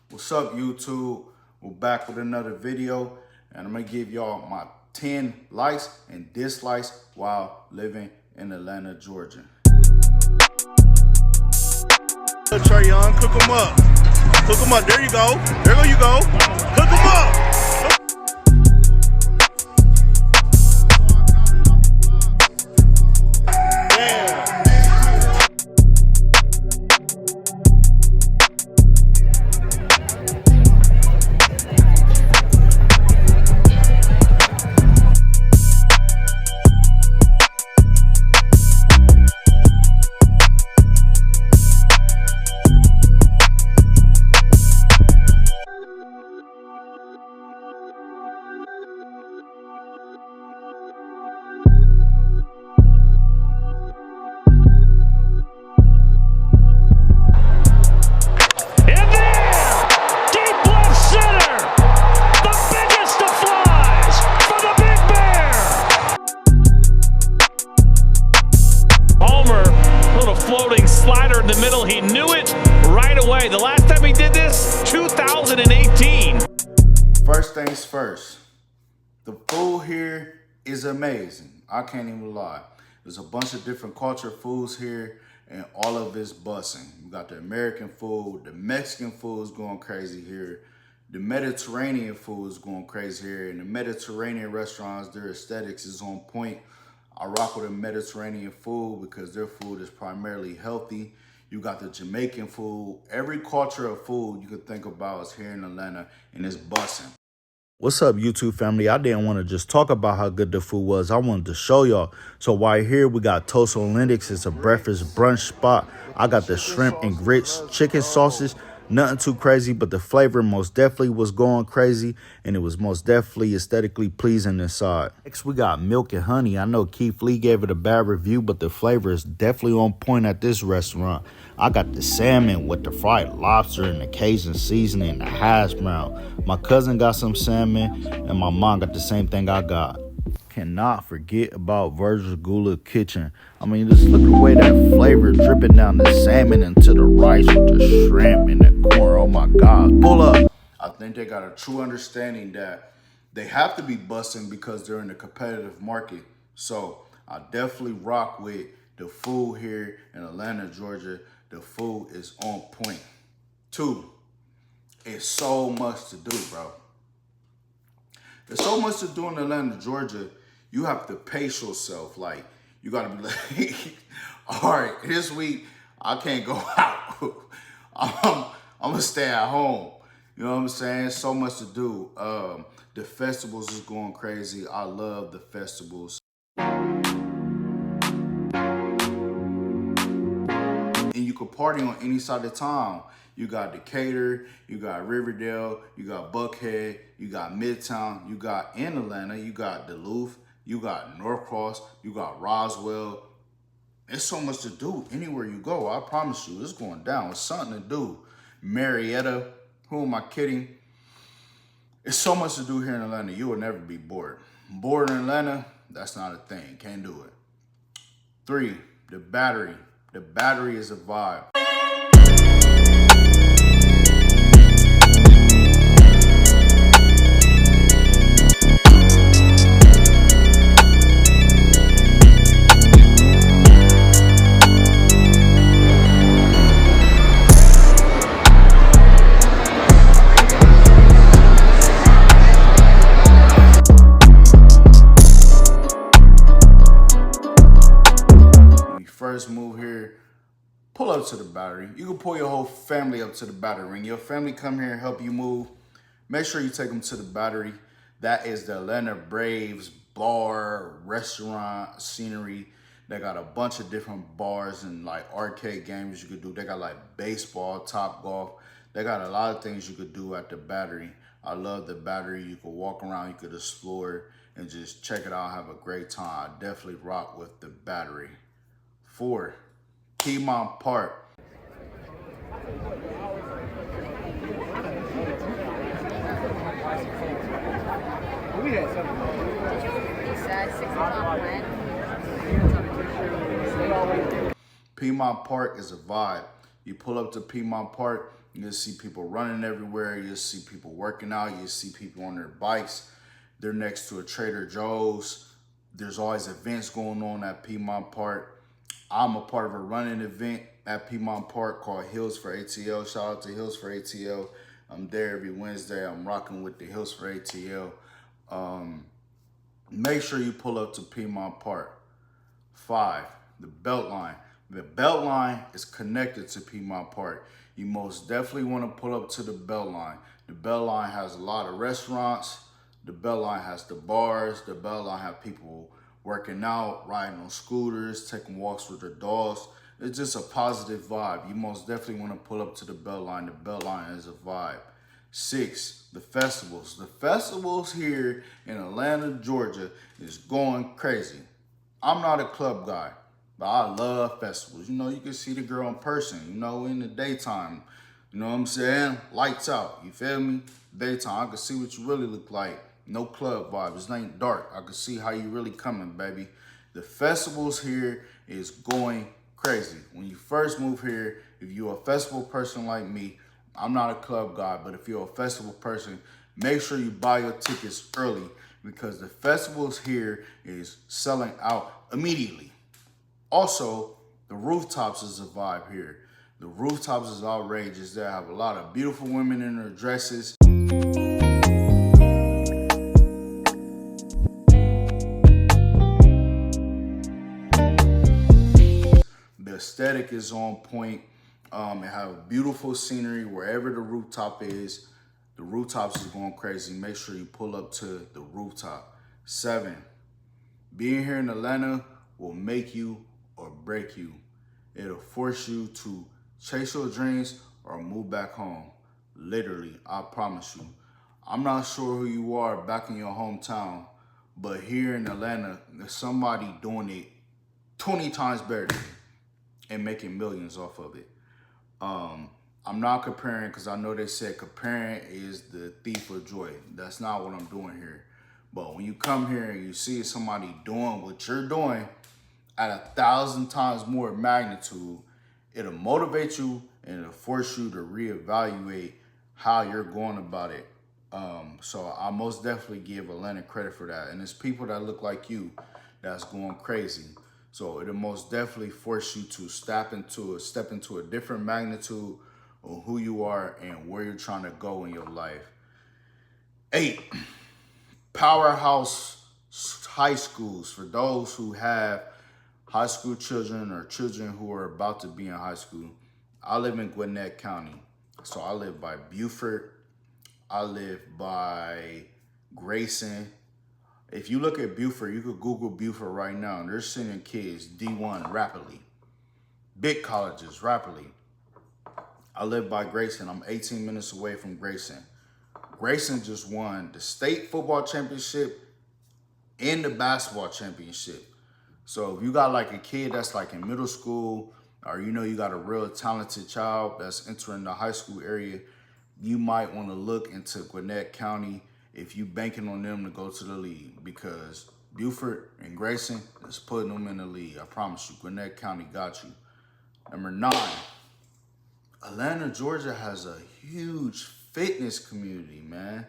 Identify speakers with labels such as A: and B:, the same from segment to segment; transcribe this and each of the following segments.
A: What's up, YouTube? We're back with another video, and I'm gonna give y'all my 10 likes and dislikes while living in Atlanta, Georgia.
B: Trey Young, cook them up. Cook them up. There you go. There you go. Cook them up.
C: Floating slider in the middle. He knew it right away. The last time he did this, 2018.
A: First things first, the food here is amazing. I can't even lie. There's a bunch of different culture foods here, and all of it's busting. You got the American food, the Mexican food is going crazy here. The Mediterranean food is going crazy here. And the Mediterranean restaurants, their aesthetics is on point. I rock with the Mediterranean food because their food is primarily healthy. You got the Jamaican food. Every culture of food you could think about is here in Atlanta, and it's busting. What's up, YouTube family? I didn't want to just talk about how good the food was. I wanted to show y'all. So right here, we got Toast Olympics. It's a breakfast brunch spot. I got the shrimp and grits chicken sauces. Nothing too crazy, but the flavor most definitely was going crazy, and it was most definitely aesthetically pleasing inside. Next, we got milk and honey. I know Keith Lee gave it a bad review, but the flavor is definitely on point at this restaurant. I got the salmon with the fried lobster and the Cajun seasoning and the hash brown. My cousin got some salmon, and my mom got the same thing I got. Cannot forget about Virgil Gula Kitchen. I mean, just look at the way that flavor dripping down the salmon into the rice with the shrimp and the corn. Oh my God, pull up. I think they got a true understanding that they have to be busting because they're in a competitive market. So I definitely rock with the food here in Atlanta, Georgia. The food is on point. 2, it's so much to do, bro. There's so much to do in Atlanta, Georgia. You have to pace yourself. Like, you got to be like, all right, this week, I can't go out. I'm going to stay at home. You know what I'm saying? So much to do. The festivals is going crazy. I love the festivals. And you can party on any side of town. You got Decatur, you got Riverdale, you got Buckhead, you got Midtown, you got in Atlanta, you got Duluth, you got Norcross, you got Roswell. There's so much to do anywhere you go. I promise you, it's going down. It's something to do. Marietta, who am I kidding? It's so much to do here in Atlanta. You will never be bored. Bored in Atlanta, that's not a thing. Can't do it. 3, the Battery. The Battery is a vibe. First move here, pull up to the Battery. You can pull your whole family up to the Battery. When your family come here and help you move, make sure you take them to the Battery. That is the Atlanta Braves bar, restaurant, scenery. They got a bunch of different bars and like arcade games you could do. They got like baseball, Top Golf. They got a lot of things you could do at the Battery. I love the Battery. You could walk around, you could explore and just check it out, have a great time. I definitely rock with the Battery. 4, Piedmont Park. Piedmont Park is a vibe. You pull up to Piedmont Park, You'll see people running everywhere. You'll see people working out. You'll see people on their bikes. They're next to a Trader Joe's. There's always events going on at Piedmont Park. I'm a part of a running event at Piedmont Park called Hills for ATL. Shout out to Hills for ATL. I'm there every Wednesday. I'm rocking with the Hills for ATL. Make sure you pull up to Piedmont Park. 5, the Beltline. The Beltline is connected to Piedmont Park. You most definitely want to pull up to the Beltline. The Beltline has a lot of restaurants. The Beltline has the bars. The Beltline have people working out, riding on scooters, taking walks with their dogs. It's just a positive vibe. You most definitely want to pull up to the Beltline. The Beltline is a vibe. 6, the festivals. The festivals here in Atlanta, Georgia is going crazy. I'm not a club guy, but I love festivals. You know, you can see the girl in person, you know, in the daytime. You know what I'm saying? Lights out, you feel me? Daytime, I can see what you really look like. No club vibes, it ain't dark. I can see how you really coming, baby. The festivals here is going crazy. When you first move here, if you're a festival person like me, I'm not a club guy, but if you're a festival person, make sure you buy your tickets early because the festivals here is selling out immediately. Also, the rooftops is a vibe here. The rooftops is outrageous. They have a lot of beautiful women in their dresses. The aesthetic is on point. It have beautiful scenery wherever the rooftop is. The rooftops is going crazy. Make sure you pull up to the rooftop. 7, being here in Atlanta will make you or break you. It'll force you to chase your dreams or move back home. Literally, I promise you. I'm not sure who you are back in your hometown, but here in Atlanta, there's somebody doing it 20 times better than you and making millions off of it. I'm not comparing because I know they said comparing is the thief of joy. That's not what I'm doing here. But when you come here and you see somebody doing what you're doing at 1,000 times more magnitude, it'll motivate you and it'll force you to reevaluate how you're going about it. So I most definitely give Atlanta credit for that. And it's people that look like you that's going crazy. So it'll most definitely force you to step into a different magnitude of who you are and where you're trying to go in your life. 8, powerhouse high schools for those who have high school children or children who are about to be in high school. I live in Gwinnett County. So I live by Beaufort. I live by Grayson. If you look at Beaufort, you could Google Beaufort right now, and they're sending kids D1 rapidly. Big colleges rapidly. I live by Grayson. I'm 18 minutes away from Grayson. Grayson just won the state football championship and the basketball championship. So if you got like a kid that's like in middle school, or you know you got a real talented child that's entering the high school area, you might want to look into Gwinnett County if you banking on them to go to the league, because Beaufort and Grayson is putting them in the league. I promise you, Gwinnett County got you. Number 9, Atlanta, Georgia has a huge fitness community, man.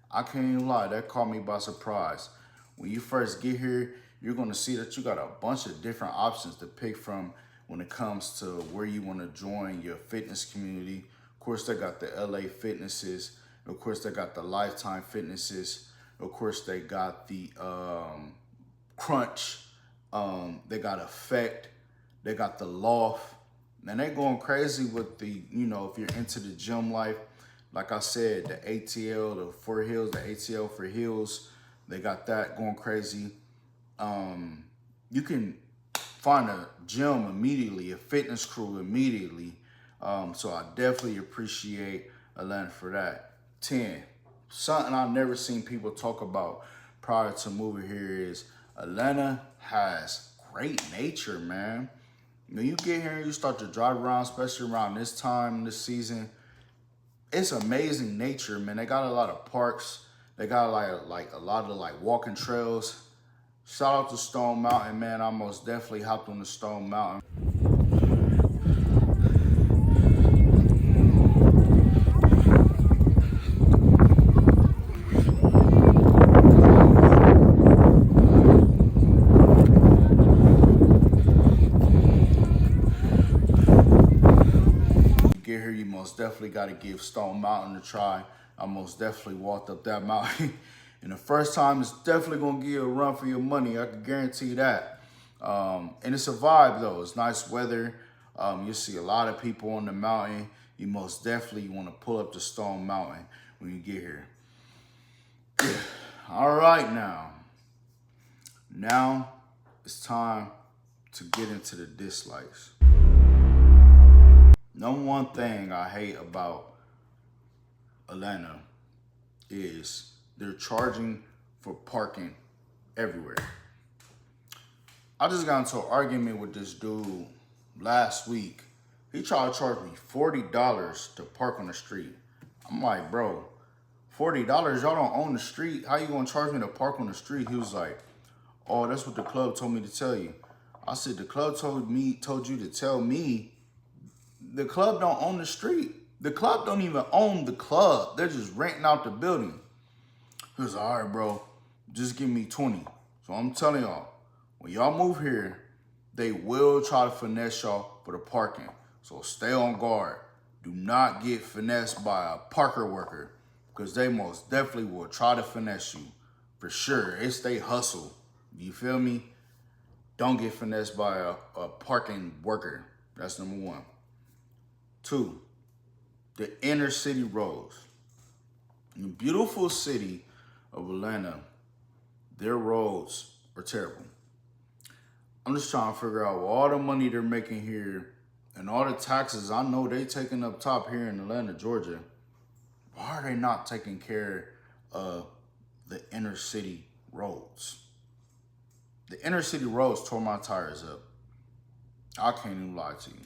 A: I can't even lie, that caught me by surprise. When you first get here, you're gonna see that you got a bunch of different options to pick from when it comes to where you wanna join your fitness community. Of course, they got the LA Fitnesses. Of course, they got the Lifetime Fitnesses. Of course, they got the Crunch. They got Effect. They got the Loft. And they're going crazy with the, you know, if you're into the gym life, like I said, the ATL, the for Hills, the ATL for Hills, they got that going crazy. You can find a gym immediately, a fitness crew immediately. So I definitely appreciate Atlanta for that. 10, something I've never seen people talk about prior to moving here is Atlanta has great nature, man. When you get here and you start to drive around, especially around this time, this season, it's amazing nature, man. They got a lot of parks. They got like a lot of walking trails. Shout out to Stone Mountain, man. I most definitely hopped on the Stone Mountain. definitely got to give Stone Mountain a try. I most definitely walked up that mountain. And the first time, it's definitely going to give you a run for your money. I can guarantee that. And it's a vibe, though. It's nice weather. You see a lot of people on the mountain. You most definitely want to pull up to Stone Mountain when you get here. All right, now it's time to get into the dislikes. Number one thing I hate about Atlanta is they're charging for parking everywhere. I just got into an argument with this dude last week. He tried to charge me $40 to park on the street. I'm like, bro, $40? Y'all don't own the street. How you gonna charge me to park on the street? He was like, oh, that's what the club told me to tell you. I said, the club told you to tell me. The club don't own the street. The club don't even own the club. They're just renting out the building. He was like, all right, bro, just give me 20. So I'm telling y'all, when y'all move here, they will try to finesse y'all for the parking. So stay on guard. Do not get finessed by a parker worker, because they most definitely will try to finesse you. For sure. It's they hustle. You feel me? Don't get finessed by a parking worker. That's number one. 2, the inner city roads. In the beautiful city of Atlanta, their roads are terrible. I'm just trying to figure out all the money they're making here and all the taxes I know they taking up top here in Atlanta, Georgia. Why are they not taking care of the inner city roads? The inner city roads tore my tires up. I can't even lie to you.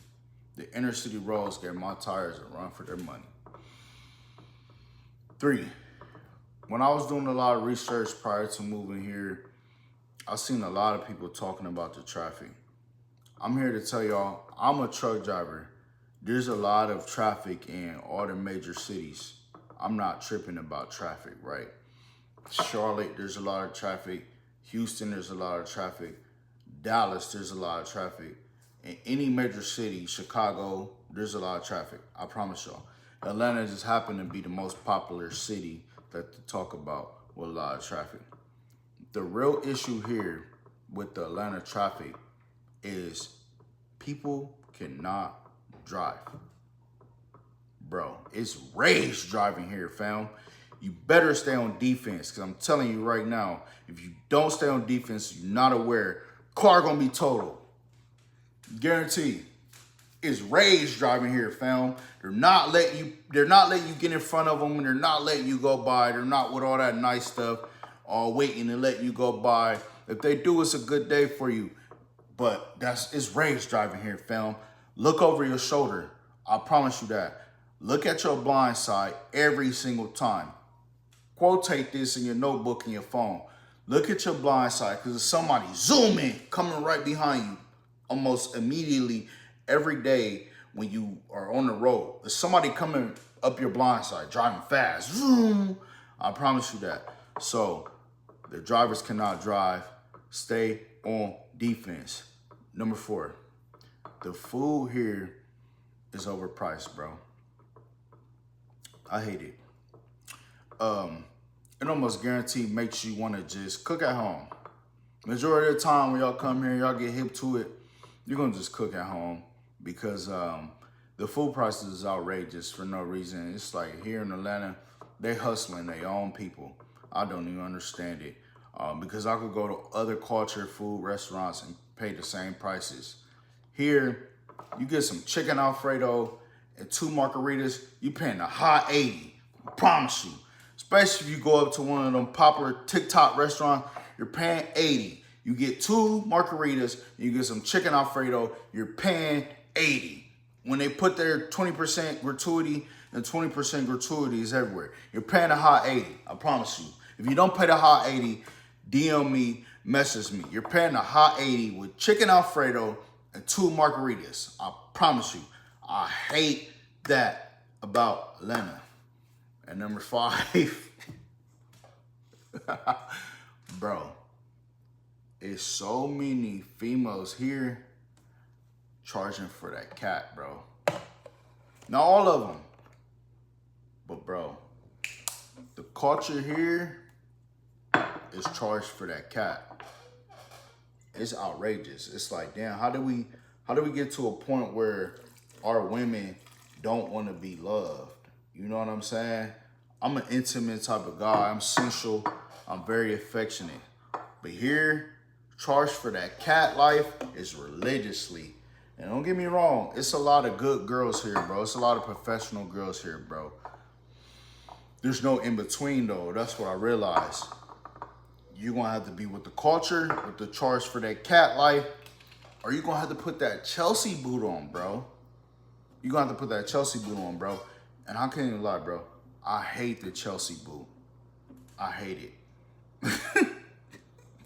A: The inner city roads gave my tires a run for their money. 3, when I was doing a lot of research prior to moving here, I seen a lot of people talking about the traffic. I'm here to tell y'all, I'm a truck driver. There's a lot of traffic in all the major cities. I'm not tripping about traffic, right? Charlotte, there's a lot of traffic. Houston, there's a lot of traffic. Dallas, there's a lot of traffic. In any major city, Chicago, there's a lot of traffic. I promise y'all. Atlanta just happened to be the most popular city that to talk about with a lot of traffic. The real issue here with the Atlanta traffic is people cannot drive. Bro, it's rage driving here, fam. You better stay on defense, because I'm telling you right now, if you don't stay on defense, you're not aware, car gonna be totaled. Guaranteed. It's rage driving here, fam. They're not letting you get in front of them, and they're not letting you go by. They're not with all that nice stuff, all waiting to let you go by. If they do, it's a good day for you. But it's rage driving here, fam. Look over your shoulder. I promise you that. Look at your blind side every single time. Quotate this in your notebook and your phone. Look at your blind side, because there's somebody zooming, coming right behind you almost immediately every day when you are on the road. There's somebody coming up your blind side, driving fast. Zoom. I promise you that. So the drivers cannot drive. Stay on defense. Number 4, the food here is overpriced, bro. I hate it. It almost guaranteed makes you want to just cook at home. Majority of the time when y'all come here, y'all get hip to it, you're going to just cook at home, because the food prices is outrageous for no reason. It's like here in Atlanta, they hustling their own people. I don't even understand it, because I could go to other culture food restaurants and pay the same prices. Here, you get some chicken Alfredo and 2 margaritas, you paying a high 80. I promise you. Especially if you go up to one of them popular TikTok restaurants, you're paying 80. You get 2 margaritas, you get some chicken Alfredo, you're paying 80. When they put their 20% gratuity, and 20% gratuity is everywhere, you're paying a high 80. I promise you. If you don't pay the high 80, DM me, message me. You're paying a high 80 with chicken Alfredo and 2 margaritas. I promise you. I hate that about Atlanta. And number 5, bro, it's so many females here charging for that cat, bro. Not all of them. But bro, the culture here is charged for that cat. It's outrageous. It's like, damn, how do we get to a point where our women don't want to be loved? You know what I'm saying? I'm an intimate type of guy. I'm sensual. I'm very affectionate. But here, charged for that cat life is religiously. And don't get me wrong, it's a lot of good girls here, bro. It's a lot of professional girls here, bro. There's no in between though. That's what I realized. You're gonna have to be with the culture, with the charge for that cat life, or you're gonna have to put that Chelsea boot on, bro. You're gonna have to put that Chelsea boot on, bro. And I can't even lie, bro. I hate the Chelsea boot. I hate it.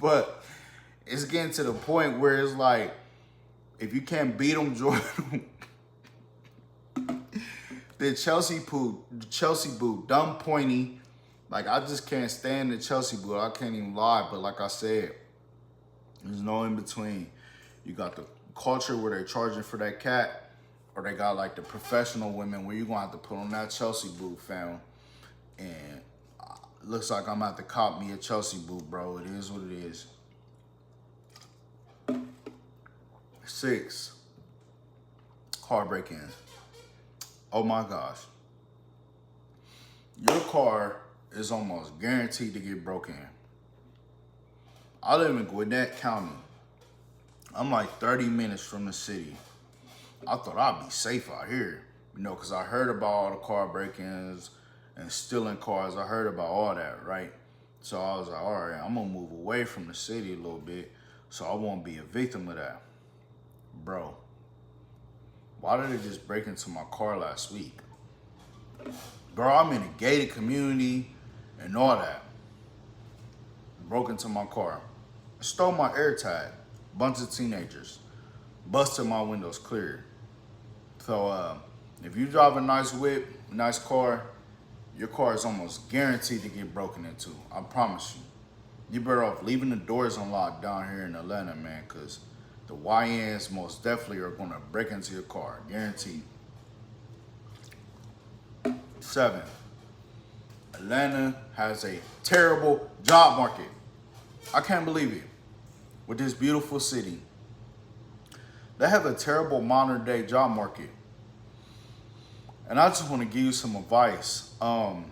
A: But it's getting to the point where it's like, if you can't beat them, Jordan, the Chelsea boot, dumb pointy. Like, I just can't stand the Chelsea boot. I can't even lie. But like I said, there's no in between. You got the culture where they're charging for that cat, or they got like the professional women where you're gonna have to put on that Chelsea boot, fam. And looks like I'm gonna have to cop me a Chelsea boot, bro. It is what it is. 6, car break-ins. Oh my gosh. Your car is almost guaranteed to get broken. I live in Gwinnett County. I'm like 30 minutes from the city. I thought I'd be safe out here, you know, because I heard about all the car break-ins and stealing cars. I heard about all that, right? So I was like, all right, I'm gonna move away from the city a little bit so I won't be a victim of that. Bro, why did they just break into my car last week? Bro, I'm in a gated community and all that. Broke into my car. Stole my AirTag. Bunch of teenagers. Busted my windows clear. So if you drive a nice whip, nice car, your car is almost guaranteed to get broken into. I promise you. You're better off leaving the doors unlocked down here in Atlanta, man, because the YNs most definitely are going to break into your car. Guaranteed. 7, Atlanta has a terrible job market. I can't believe it. With this beautiful city, they have a terrible modern day job market. And I just want to give you some advice. I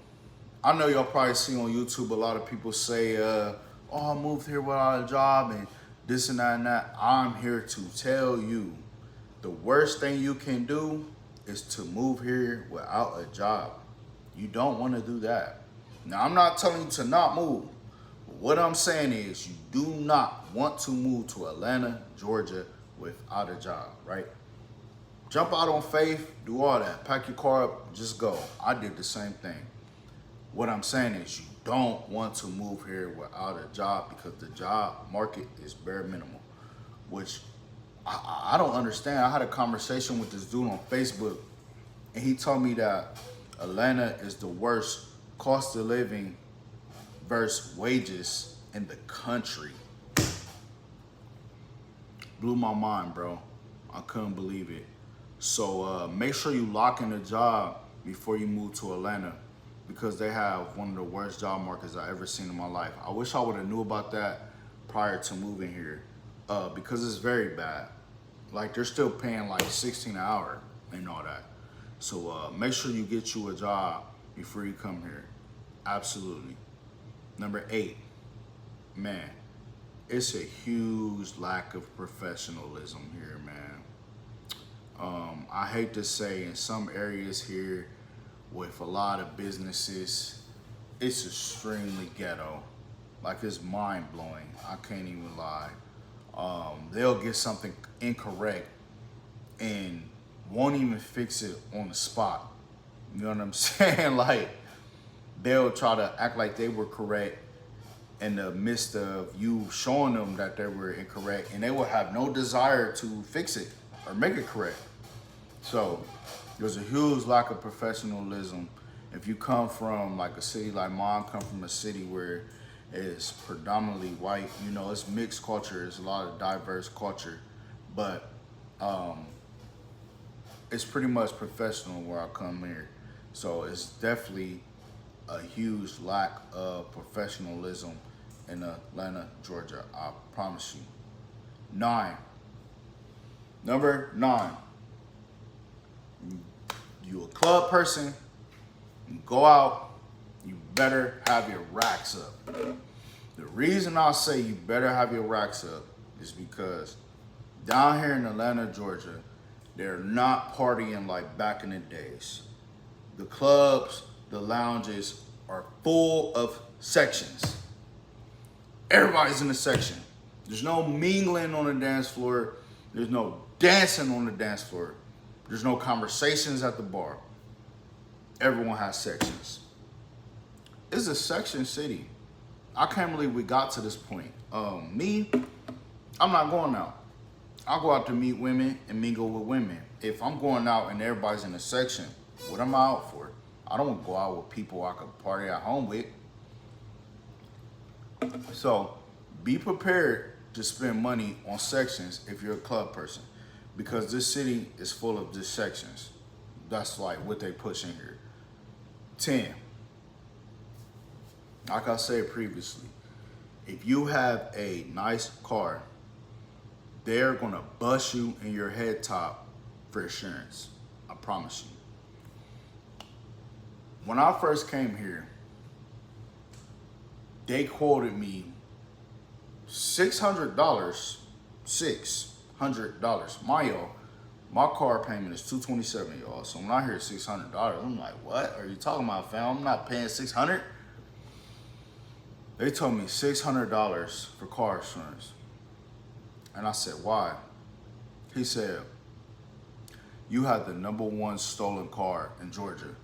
A: know y'all probably see on YouTube a lot of people say, oh, I moved here without a job and this and that and that. I'm here to tell you, the worst thing you can do is to move here without a job. You don't want to do that. Now, I'm not telling you to not move. What I'm saying is you do not want to move to Atlanta, Georgia without a job, right? Jump out on faith, do all that. Pack your car up, just go. I did the same thing. What I'm saying is you don't want to move here without a job because the job market is bare minimum, which I don't understand. I had a conversation with this dude on Facebook, and he told me that Atlanta is the worst cost of living versus wages in the country. Blew my mind, bro. I couldn't believe it. So make sure you lock in a job before you move to Atlanta because they have one of the worst job markets I ever seen in my life. I wish I would have knew about that prior to moving here because it's very bad. Like, they're still paying like $16 an hour and all that. So make sure you get you a job before you come here. Absolutely. Number 8, man, it's a huge lack of professionalism here, man. I hate to say, in some areas here with a lot of businesses, it's extremely ghetto. Like, it's mind-blowing. I can't even lie. They'll get something incorrect and won't even fix it on the spot. You know what I'm saying? Like, they'll try to act like they were correct in the midst of you showing them that they were incorrect, and they will have no desire to fix it or make it correct. So there's a huge lack of professionalism. If you come from like a city like mine, come from a city where it's predominantly white, you know, it's mixed culture, it's a lot of diverse culture, but it's pretty much professional where I come here. So it's definitely a huge lack of professionalism in Atlanta, Georgia. I promise you. 9. Number 9. You a club person, you go out, you better have your racks up. The reason I say you better have your racks up is because down here in Atlanta, Georgia, they're not partying like back in the days. The clubs, the lounges are full of sections. Everybody's in a section. There's no mingling on the dance floor. There's no dancing on the dance floor. There's no conversations at the bar. Everyone has sections. It's a section city. I can't believe we got to this point. Me, I'm not going out. I'll go out to meet women and mingle with women. If I'm going out and everybody's in a section, what am I out for? I don't want to go out with people I could party at home with. So be prepared to spend money on sections if you're a club person, because this city is full of just sections. That's like what they push in here. 10. Like I said previously, if you have a nice car, they're gonna bust you in your head top for insurance. I promise you. When I first came here, they quoted me $600. $600. My car payment is $227, y'all. So when I hear $600, I'm like, what are you talking about, fam? I'm not paying $600. They told me $600 for car insurance. And I said, why? He said, you had the #1 stolen car in Georgia.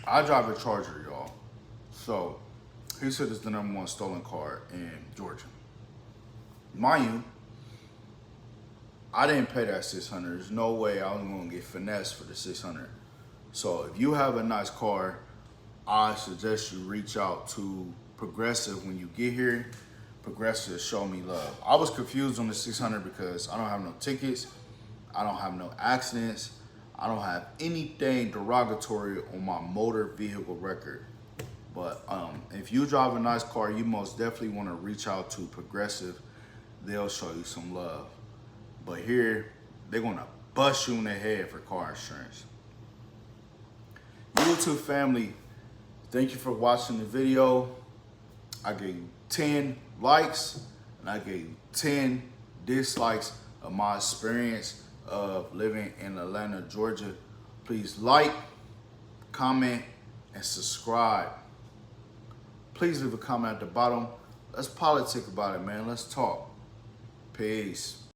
A: I drive a Charger, y'all. So he said it's the #1 stolen car in Georgia. Mind you, I didn't pay that $600. There's no way I was gonna get finessed for the $600. So if you have a nice car, I suggest you reach out to Progressive when you get here. Progressive show me love. I was confused on the $600 because I don't have no tickets, I don't have no accidents, I don't have anything derogatory on my motor vehicle record. But if you drive a nice car, you most definitely want to reach out to Progressive. They'll show you some love. But here, they're gonna bust you in the head for car insurance. YouTube family, thank you for watching the video. I gave you 10 likes and I gave you 10 dislikes of my experience of living in Atlanta, Georgia. Please like, comment, and subscribe. Please leave a comment at the bottom. Let's politic about it, man. Let's talk. Peace.